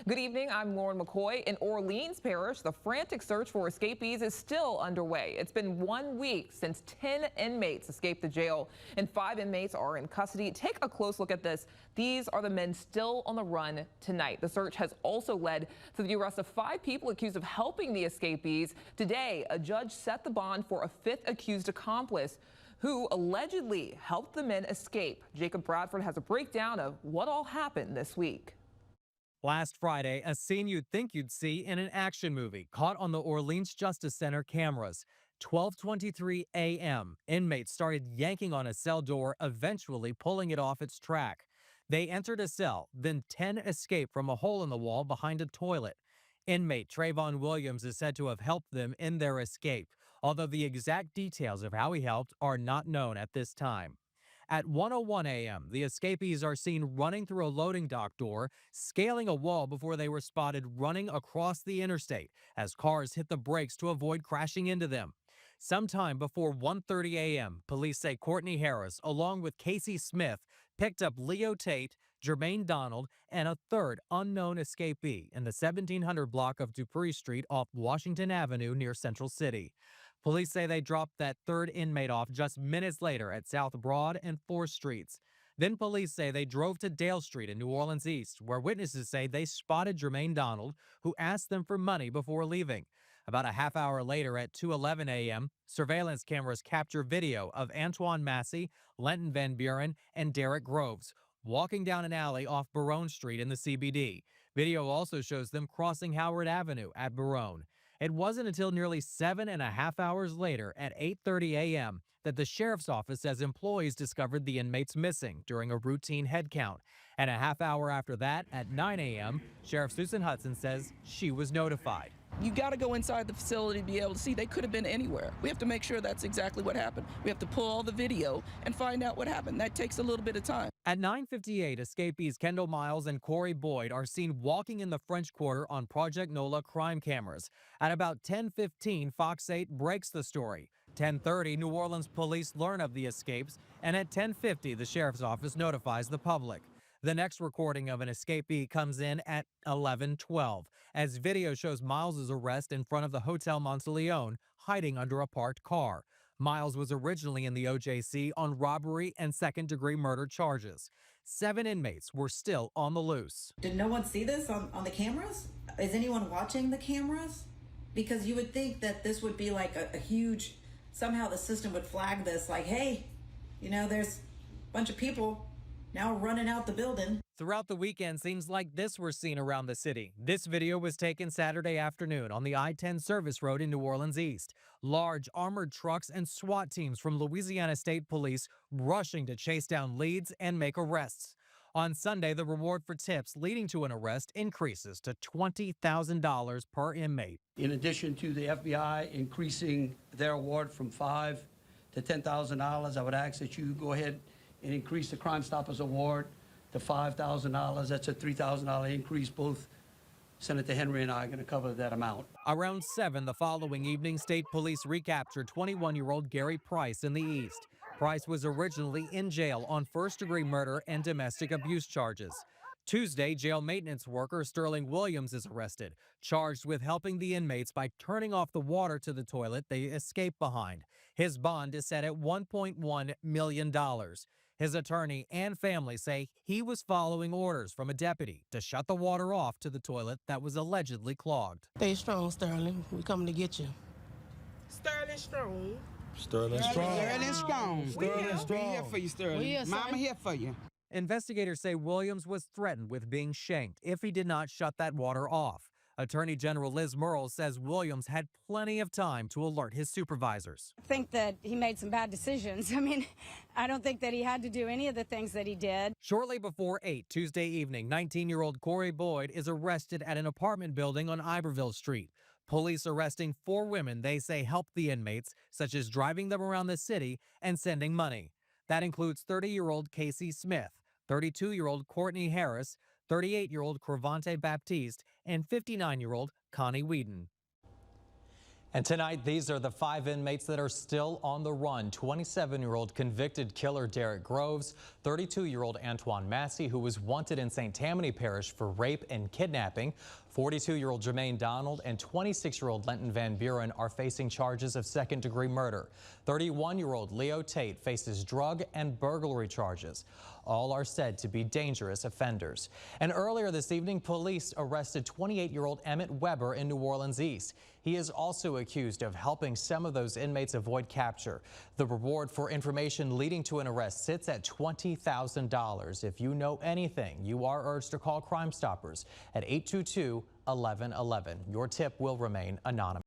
Good evening. I'm Lauren McCoy. In Orleans Parish, the frantic search for escapees is still underway. It's been 1 week since 10 inmates escaped the jail and 5 inmates are in custody. Take a close look at this. These are the men still on the run tonight. The search has also led to the arrest of 5 people accused of helping the escapees. Today, a judge set the bond for a 5th accused accomplice who allegedly helped the men escape. Jacob Bradford has a breakdown of what all happened this week. Last Friday, a scene you'd think you'd see in an action movie caught on the Orleans Justice Center cameras. 12:23 a.m. Inmates started yanking on a cell door, eventually pulling it off its track. They entered a cell, then 10 escaped from a hole in the wall behind a toilet. Inmate Trayvon Williams is said to have helped them in their escape, although the exact details of how he helped are not known at this time. At 1:01 a.m., the escapees are seen running through a loading dock door, scaling a wall before they were spotted running across the interstate as cars hit the brakes to avoid crashing into them. Sometime before 1:30 a.m., police say Courtney Harris, along with Casey Smith, picked up Leo Tate, Jermaine Donald, and a third unknown escapee in the 1700 block of Dupree Street off Washington Avenue near Central City. Police say they dropped that third inmate off just minutes later at South Broad and 4th Streets. Then police say they drove to Dale Street in New Orleans East, where witnesses say they spotted Jermaine Donald, who asked them for money before leaving. About a half hour later at 2:11 a.m., surveillance cameras capture video of Antoine Massey, Lenton Van Buren, and Derek Groves walking down an alley off Barone Street in the CBD. Video also shows them crossing Howard Avenue at Barone. It wasn't until nearly 7.5 hours later at 8:30 a.m. that the sheriff's office says employees discovered the inmates missing during a routine head count. And a half hour after that, at 9 a.m., Sheriff Susan Hudson says she was notified. You got to go inside the facility to be able to see. They could have been anywhere. We have to make sure that's exactly what happened. We have to pull all the video and find out what happened. That takes a little bit of time. At 9:58, escapees Kendall Miles and Corey Boyd are seen walking in the French Quarter on Project NOLA crime cameras. At about 10:15, Fox 8 breaks the story. 10:30, New Orleans police learn of the escapes, and at 10:50, the sheriff's office notifies the public. The next recording of an escapee comes in at 11:12, as video shows Miles' arrest in front of the Hotel Monteleone, hiding under a parked car. Miles was originally in the OJC on robbery and second-degree murder charges. 7 inmates were still on the loose. Did no one see this on the cameras? Is anyone watching the cameras? Because you would think that this would be like a huge, somehow the system would flag this like, hey, you know, there's a bunch of people now running out the building. Throughout the weekend, scenes like this were seen around the city. This video was taken Saturday afternoon on the I-10 service road in New Orleans East. Large armored trucks and SWAT teams from Louisiana State Police rushing to chase down leads and make arrests. On Sunday, the reward for tips leading to an arrest increases to $20,000 per inmate. In addition to the FBI increasing their award from $5,000 to $10,000, I would ask that you go ahead and increase the Crime Stoppers Award to $5,000. That's a $3,000 increase. Both Senator Henry and I are going to cover that amount. Around 7 the following evening, state police recaptured 21-year-old Gary Price in the East. Price was originally in jail on first-degree murder and domestic abuse charges. Tuesday, jail maintenance worker Sterling Williams is arrested, charged with helping the inmates by turning off the water to the toilet they escaped behind. His bond is set at $1.1 million. His attorney and family say he was following orders from a deputy to shut the water off to the toilet that was allegedly clogged. Stay strong, Sterling. We're coming to get you. Sterling strong. Sterling strong. Sterling strong. Sterling strong. We here for you, Sterling. We here, Mama son. here for you. Investigators say Williams was threatened with being shanked if he did not shut that water off. Attorney General Liz Murrell says Williams had plenty of time to alert his supervisors. I think that he made some bad decisions. I mean, I don't think that he had to do any of the things that he did. Shortly before 8 Tuesday evening, 19-year-old Corey Boyd is arrested at an apartment building on Iberville Street. Police arresting 4 women they say helped the inmates, such as driving them around the city and sending money. That includes 30-year-old Casey Smith, 32-year-old Courtney Harris, 38-year-old Cravante Baptiste, and 59-year-old Connie Whedon. And tonight, these are the 5 inmates that are still on the run. 27-year-old convicted killer Derek Groves, 32-year-old Antoine Massey, who was wanted in St. Tammany Parish for rape and kidnapping, 42-year-old Jermaine Donald, and 26-year-old Lenton Van Buren are facing charges of second-degree murder. 31-year-old Leo Tate faces drug and burglary charges. All are said to be dangerous offenders. And earlier this evening, police arrested 28-year-old Emmett Weber in New Orleans East. He is also accused of helping some of those inmates avoid capture. The reward for information leading to an arrest sits at $20,000. If you know anything, you are urged to call Crime Stoppers at 822-1111. Your tip will remain anonymous.